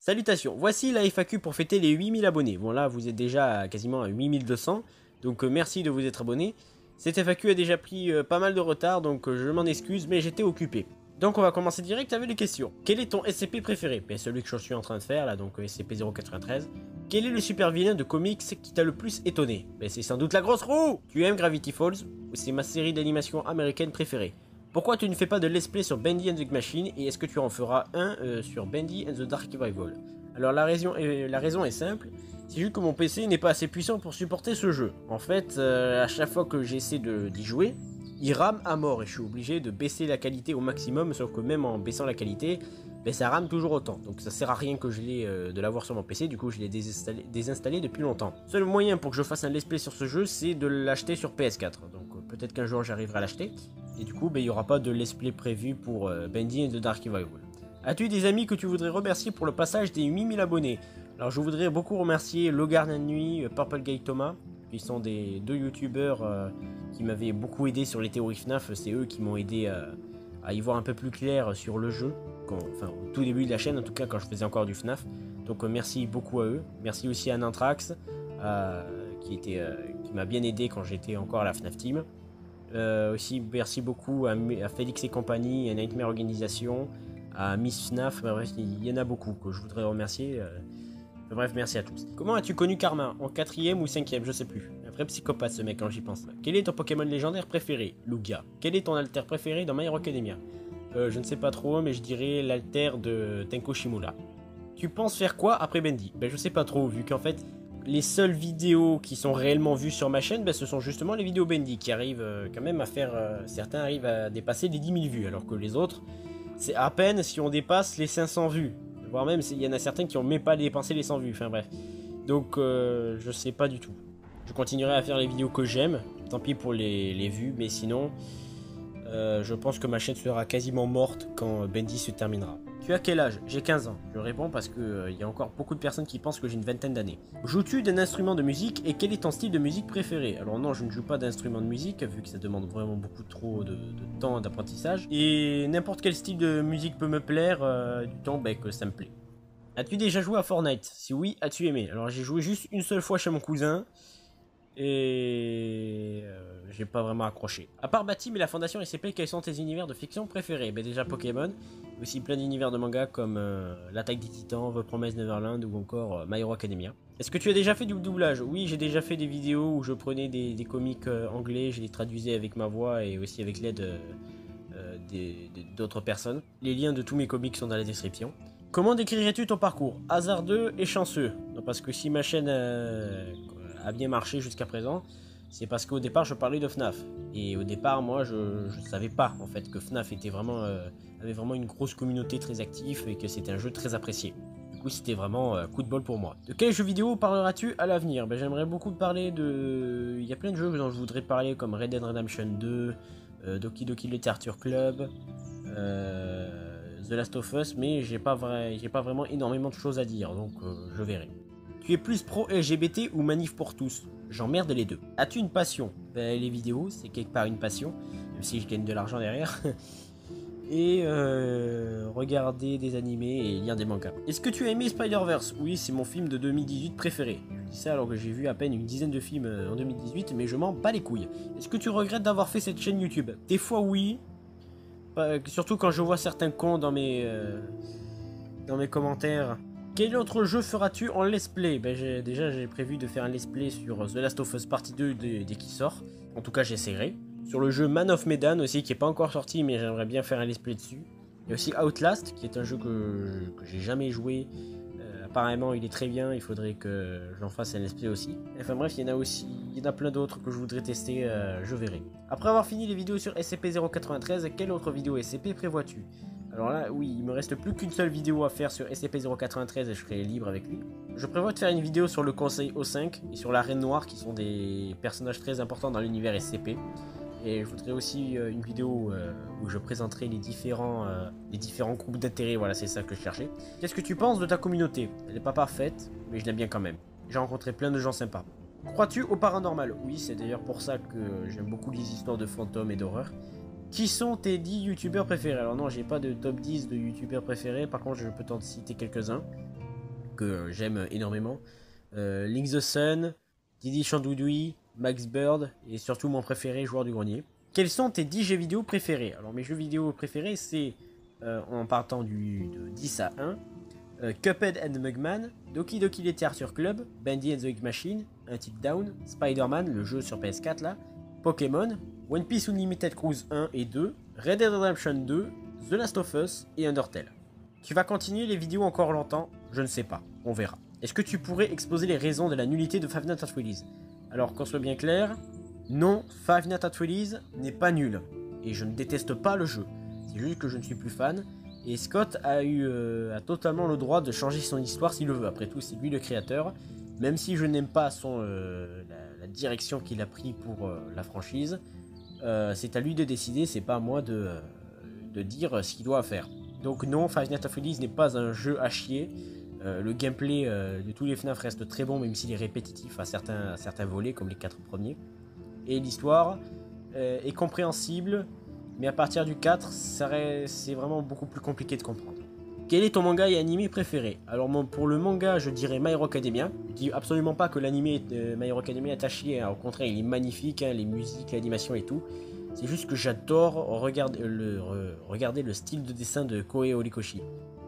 Salutations, voici la FAQ pour fêter les 8000 abonnés. Bon là vous êtes déjà quasiment à 8200, donc merci de vous être abonné. Cette FAQ a déjà pris pas mal de retard, donc je m'en excuse, mais j'étais occupé. Donc on va commencer direct avec les questions. Quel est ton SCP préféré? Ben, celui que je suis en train de faire là, donc SCP-093. Quel est le super vilain de comics qui t'a le plus étonné? Ben, c'est sans doute la grosse roue. Tu aimes Gravity Falls? C'est ma série d'animation américaine préférée. Pourquoi tu ne fais pas de let's play sur Bendy and the Machine et est-ce que tu en feras un sur Bendy and the Dark Revival? Alors la raison est simple, c'est juste que mon PC n'est pas assez puissant pour supporter ce jeu. En fait, à chaque fois que j'essaie d'y jouer, il rame à mort et je suis obligé de baisser la qualité au maximum, sauf que même en baissant la qualité, ben, ça rame toujours autant. Donc ça sert à rien que je l'ai de l'avoir sur mon PC, du coup je l'ai désinstallé depuis longtemps. Le seul moyen pour que je fasse un let's play sur ce jeu, c'est de l'acheter sur PS4. Donc peut-être qu'un jour j'arriverai à l'acheter. Et du coup, ben, il n'y aura pas de let's play prévu pour Bendy and the Dark Revival. As-tu des amis que tu voudrais remercier pour le passage des 8000 abonnés? Alors je voudrais beaucoup remercier Logarde Nuit, Purple Guy Thomas, qui sont des deux youtubeurs qui m'avaient beaucoup aidé sur les théories FNAF. C'est eux qui m'ont aidé à y voir un peu plus clair sur le jeu, enfin au tout début de la chaîne en tout cas, quand je faisais encore du FNAF. Donc merci beaucoup à eux. Merci aussi à Nantrax qui m'a bien aidé quand j'étais encore à la FNAF Team. Aussi merci beaucoup à Félix et compagnie, à Nightmare Organisation, à Miss FNAF, bref, il y en a beaucoup que je voudrais remercier. Bref, merci à tous. Comment as-tu connu Karma? En 4ème ou 5ème, je sais plus. Un vrai psychopathe ce mec quand j'y pense. Quel est ton Pokémon légendaire préféré? Lugia. Quel est ton alter préféré dans My Hero Academia? Je ne sais pas trop, mais je dirais l'alter de Tenko Shimura. Tu penses faire quoi après Bendy? Ben je sais pas trop, vu qu'en fait, les seules vidéos qui sont réellement vues sur ma chaîne, ben, ce sont justement les vidéos Bendy qui arrivent quand même à faire... certains arrivent à dépasser les 10 000 vues, alors que les autres, c'est à peine si on dépasse les 500 vues. Voire même, il y en a certains qui ont même pas dépassé les 100 vues, enfin bref. Donc je sais pas du tout. Je continuerai à faire les vidéos que j'aime, tant pis pour les vues, mais sinon... je pense que ma chaîne sera quasiment morte quand Bendy se terminera. Tu as quel âge? J'ai 15 ans. Je réponds parce que y a encore beaucoup de personnes qui pensent que j'ai une vingtaine d'années. Joues-tu d'un instrument de musique et quel est ton style de musique préféré? Alors non, je ne joue pas d'instrument de musique vu que ça demande vraiment beaucoup trop de temps d'apprentissage. Et n'importe quel style de musique peut me plaire du temps que ça me plaît. As-tu déjà joué à Fortnite? Si oui, as-tu aimé? Alors j'ai joué juste une seule fois chez mon cousin. Et j'ai pas vraiment accroché. À part Batim et la Fondation SCP, quels sont tes univers de fiction préférés? Ben déjà Pokémon, aussi plein d'univers de manga comme l'Attaque des Titans, The Promised Neverland ou encore My Hero Academia. Est-ce que tu as déjà fait du doublage? Oui, j'ai déjà fait des vidéos où je prenais des comics anglais, je les traduisais avec ma voix et aussi avec l'aide d'autres personnes. Les liens de tous mes comics sont dans la description. Comment décrirais-tu ton parcours? Hasardeux et chanceux? Non, parce que si ma chaîne a bien marché jusqu'à présent, c'est parce qu'au départ je parlais de FNAF. Et au départ moi je savais pas en fait que FNAF était avait vraiment une grosse communauté très active et que c'était un jeu très apprécié. Du coup c'était vraiment coup de bol pour moi. De quel jeu vidéo parleras-tu à l'avenir? Ben, j'aimerais beaucoup parler de... Il y a plein de jeux dont je voudrais parler comme Red Dead Redemption 2, Doki Doki Literature Club, The Last of Us, mais j'ai pas vraiment énormément de choses à dire, donc je verrai. Tu es plus pro LGBT ou manif pour tous? J'emmerde les deux. As-tu une passion? Ben, les vidéos, c'est quelque part une passion, même si je gagne de l'argent derrière. Et regarder des animés et lire des mangas. Est-ce que tu as aimé Spider-Verse? Oui, c'est mon film de 2018 préféré. Je dis ça alors que j'ai vu à peine une dizaine de films en 2018, mais je m'en bats les couilles. Est-ce que tu regrettes d'avoir fait cette chaîne YouTube? Des fois oui. Surtout quand je vois certains cons dans mes commentaires. Quel autre jeu feras-tu en let's play? Ben, j'ai prévu de faire un let's play sur The Last of Us Partie 2 dès qu'il sort. En tout cas, j'essaierai. Sur le jeu Man of Medan aussi, qui n'est pas encore sorti, mais j'aimerais bien faire un let's play dessus. Il y a aussi Outlast, qui est un jeu que j'ai jamais joué. Apparemment, il est très bien, il faudrait que j'en fasse un let's play aussi. Enfin bref, il y en a plein d'autres que je voudrais tester, je verrai. Après avoir fini les vidéos sur SCP-093, quelle autre vidéo SCP prévois-tu? Alors là, oui, il me reste plus qu'une seule vidéo à faire sur SCP-093 et je serai libre avec lui. Je prévois de faire une vidéo sur le Conseil O5 et sur la Reine Noire qui sont des personnages très importants dans l'univers SCP. Et je voudrais aussi une vidéo où je présenterai les différents groupes d'intérêt, voilà c'est ça que je cherchais. Qu'est-ce que tu penses de ta communauté? Elle n'est pas parfaite, mais je l'aime bien quand même. J'ai rencontré plein de gens sympas. Crois-tu au paranormal? Oui, c'est d'ailleurs pour ça que j'aime beaucoup les histoires de fantômes et d'horreur. Qui sont tes 10 youtubeurs préférés? Alors non, j'ai pas de top 10 de youtubeurs préférés, par contre je peux t'en citer quelques-uns. que j'aime énormément. Link the Sun, Didi Chandoudoui, Max Bird et surtout mon préféré, Joueur du Grenier. Quels sont tes 10 jeux vidéo préférés? Alors mes jeux vidéo préférés c'est, en partant de 10 à 1, Cuphead and Mugman, Doki Doki Literature Club, Bendy and the Ink Machine, Until Dawn, Spider-Man, le jeu sur PS4 là, Pokémon, One Piece Unlimited Cruise 1 et 2, Red Dead Redemption 2, The Last of Us et Undertale. Tu vas continuer les vidéos encore longtemps? Je ne sais pas, on verra. Est-ce que tu pourrais exposer les raisons de la nullité de Five Nights at Freddy's? Alors qu'on soit bien clair, non, Five Nights at Freddy's n'est pas nul. Et je ne déteste pas le jeu. C'est juste que je ne suis plus fan. Et Scott a totalement le droit de changer son histoire s'il le veut. Après tout, c'est lui le créateur. Même si je n'aime pas la direction qu'il a pris pour la franchise, c'est à lui de décider, c'est pas à moi de dire ce qu'il doit faire. Donc non, Five Nights at Freddy's n'est pas un jeu à chier. Le gameplay de tous les FNAF reste très bon, même s'il est répétitif à certains volets, comme les 4 premiers. Et l'histoire est compréhensible, mais à partir du 4, c'est vraiment beaucoup plus compliqué de comprendre. Quel est ton manga et animé préféré? Alors pour le manga, je dirais My Hero Academia. Je dis absolument pas que l'animé My Hero Academia est à chier, hein. Au contraire, il est magnifique, hein, les musiques, l'animation et tout. C'est juste que j'adore regarder le style de dessin de Koei Horikoshi.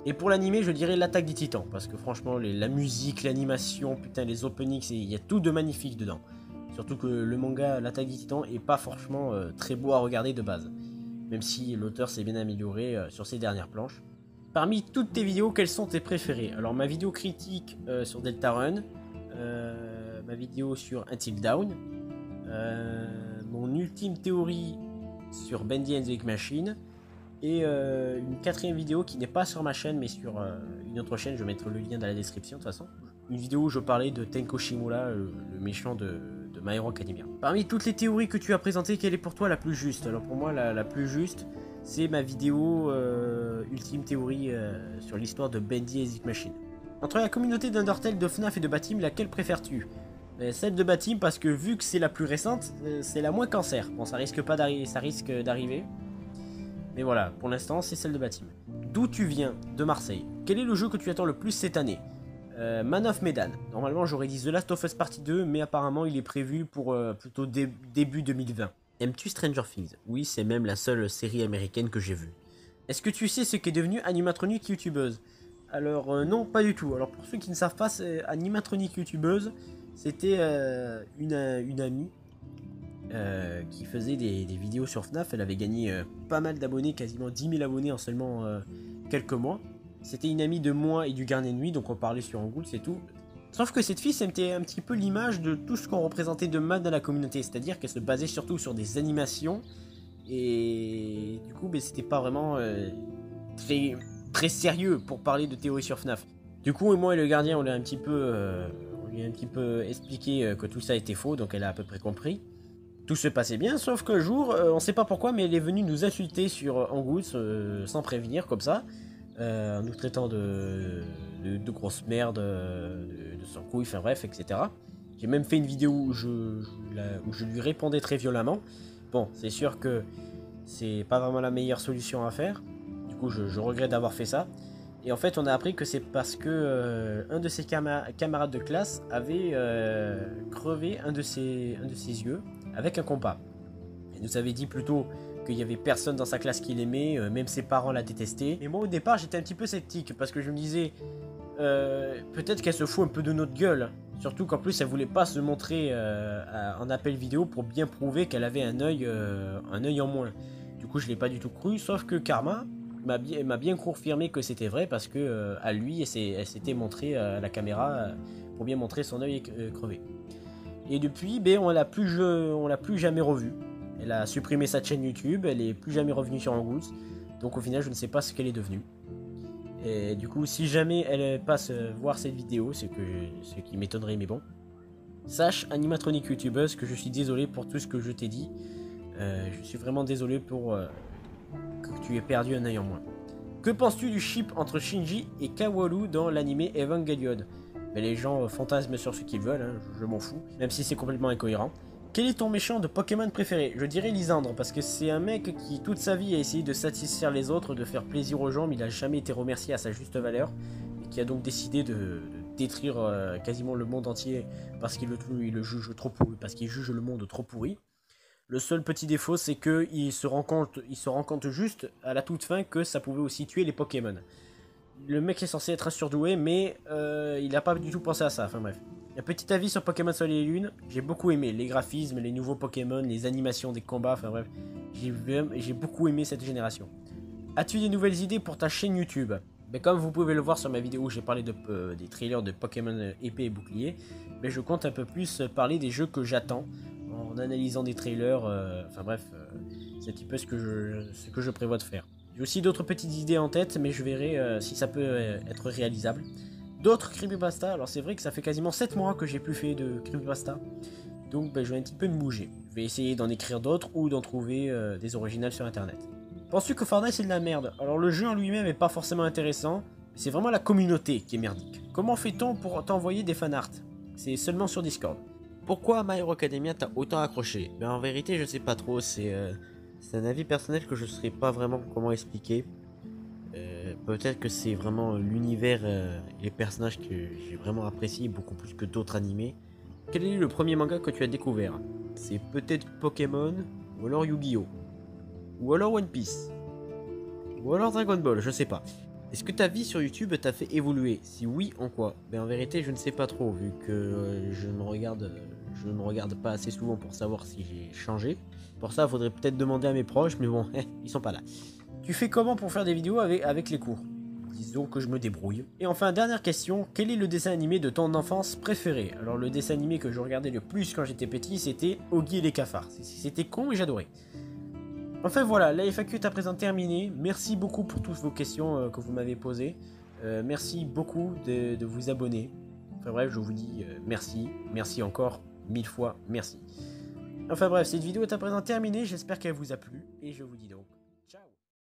Et pour l'animé, je dirais l'Attaque des Titans, parce que franchement, la musique, l'animation, putain, les openings, il y a tout de magnifique dedans. Surtout que le manga l'Attaque des Titans est pas franchement très beau à regarder de base. Même si l'auteur s'est bien amélioré sur ses dernières planches. Parmi toutes tes vidéos, quelles sont tes préférées? Alors ma vidéo critique sur Deltarune, ma vidéo sur Until Dawn, mon ultime théorie sur Bendy and the Ink Machine, et une 4e vidéo qui n'est pas sur ma chaîne mais sur une autre chaîne, je vais mettre le lien dans la description de toute façon. Une vidéo où je parlais de Tenko Shimura, le méchant de My Hero Academia. Parmi toutes les théories que tu as présentées, quelle est pour toi la plus juste? Alors pour moi la plus juste, c'est ma vidéo ultime théorie sur l'histoire de Bendy and the Ink Machine. Entre la communauté d'Undertale, de FNAF et de Batim, laquelle préfères-tu? Celle de Batim parce que vu que c'est la plus récente, c'est la moins cancer. Bon, ça risque d'arriver. Mais voilà, pour l'instant, c'est celle de Batim. D'où tu viens? De Marseille. Quel est le jeu que tu attends le plus cette année? Man of Medan. Normalement, j'aurais dit The Last of Us Partie 2, mais apparemment, il est prévu pour plutôt début 2020. Aimes-tu Stranger Things? Oui, c'est même la seule série américaine que j'ai vue. Est-ce que tu sais ce qu'est devenu Animatronic YouTubeuse? Alors, non, pas du tout. Alors, pour ceux qui ne savent pas, Animatronic YouTubeuse, c'était une amie qui faisait des vidéos sur FNAF. Elle avait gagné pas mal d'abonnés, quasiment 10 000 abonnés en seulement quelques mois. C'était une amie de moi et du Gardien de Nuit, donc on parlait sur Angoul, c'est tout. Sauf que cette fille, c'était un petit peu l'image de tout ce qu'on représentait de mal dans la communauté, c'est-à-dire qu'elle se basait surtout sur des animations, et du coup, c'était pas vraiment très sérieux pour parler de théorie sur FNAF. Du coup, moi et le Gardien, on lui a un petit peu expliqué que tout ça était faux, donc elle a à peu près compris. Tout se passait bien, sauf qu'un jour, on sait pas pourquoi, mais elle est venue nous insulter sur Angoul sans prévenir, comme ça. En nous traitant de grosses merdes, de sans couilles, enfin bref, etc. J'ai même fait une vidéo où je lui répondais très violemment. Bon, c'est sûr que c'est pas vraiment la meilleure solution à faire. Du coup, je regrette d'avoir fait ça. Et en fait, on a appris que c'est parce que un de ses camarades de classe avait crevé un de ses yeux avec un compas. Elle nous avait dit plutôt qu'il y avait personne dans sa classe qui l'aimait, même ses parents la détestaient. Et moi au départ j'étais un petit peu sceptique parce que je me disais peut-être qu'elle se fout un peu de notre gueule. Surtout qu'en plus elle voulait pas se montrer en appel vidéo pour bien prouver qu'elle avait un œil en moins. Du coup je l'ai pas du tout cru, sauf que Karma m'a bien confirmé que c'était vrai parce que à lui elle s'était montrée à la caméra pour bien montrer son œil crevé. Et depuis on l'a plus jamais revu. Elle a supprimé sa chaîne YouTube, elle est plus jamais revenue sur Angoul's. Donc au final, je ne sais pas ce qu'elle est devenue. Et du coup, si jamais elle passe voir cette vidéo, c'est ce qui m'étonnerait, mais bon. Sache, Animatronic YouTubeuse, que je suis désolé pour tout ce que je t'ai dit. Je suis vraiment désolé pour que tu aies perdu un œil en moins. Que penses-tu du ship entre Shinji et Kaworu dans l'anime Evangelion? Mais les gens fantasment sur ce qu'ils veulent, hein, je m'en fous, même si c'est complètement incohérent. Quel est ton méchant de Pokémon préféré? Je dirais Lysandre, parce que c'est un mec qui toute sa vie a essayé de satisfaire les autres, de faire plaisir aux gens, mais il n'a jamais été remercié à sa juste valeur, et qui a donc décidé de détruire quasiment le monde entier parce qu'il le juge trop pourri, parce qu'il juge le monde trop pourri. Le seul petit défaut, c'est qu'il se rend compte juste à la toute fin que ça pouvait aussi tuer les Pokémon. Le mec est censé être un surdoué, mais il n'a pas du tout pensé à ça. Enfin bref. Un petit avis sur Pokémon Soleil et Lune, j'ai beaucoup aimé les graphismes, les nouveaux Pokémon, les animations des combats, enfin bref, j'ai beaucoup aimé cette génération. As-tu des nouvelles idées pour ta chaîne YouTube? Mais comme vous pouvez le voir sur ma vidéo où j'ai parlé des trailers de Pokémon épée et bouclier, mais je compte un peu plus parler des jeux que j'attends en analysant des trailers, enfin bref, c'est un petit peu ce que je prévois de faire. J'ai aussi d'autres petites idées en tête, mais je verrai si ça peut être réalisable. D'autres creepypasta, alors c'est vrai que ça fait quasiment 7 mois que j'ai plus fait de creepypasta, donc je vais un petit peu me bouger. Je vais essayer d'en écrire d'autres ou d'en trouver des originales sur internet. Penses-tu que Fortnite c'est de la merde? Alors le jeu en lui-même est pas forcément intéressant, c'est vraiment la communauté qui est merdique. Comment fait-on pour t'envoyer des fanarts? C'est seulement sur Discord. Pourquoi My Hero Academia t'a autant accroché? Ben en vérité je sais pas trop, c'est un avis personnel que je ne saurais pas vraiment comment expliquer. Peut-être que c'est vraiment l'univers et les personnages que j'ai vraiment apprécié beaucoup plus que d'autres animés. Quel est le premier manga que tu as découvert? C'est peut-être Pokémon, ou alors Yu-Gi-Oh! Ou alors One Piece, ou alors Dragon Ball, je sais pas. Est-ce que ta vie sur YouTube t'a fait évoluer? Si oui, en quoi? Ben en vérité, je ne sais pas trop, vu que je ne regarde pas assez souvent pour savoir si j'ai changé. Pour ça, il faudrait peut-être demander à mes proches, mais bon, ils sont pas là. Tu fais comment pour faire des vidéos avec les cours? Disons que je me débrouille. Et enfin, dernière question, quel est le dessin animé de ton enfance préféré? Alors le dessin animé que je regardais le plus quand j'étais petit, c'était Oggy et les cafards. C'était con et j'adorais. Enfin voilà, la FAQ est à présent terminée. Merci beaucoup pour toutes vos questions que vous m'avez posées. Merci beaucoup de vous abonner. Enfin bref, je vous dis merci. Merci encore 1000 fois merci. Enfin bref, cette vidéo est à présent terminée. J'espère qu'elle vous a plu. Et je vous dis donc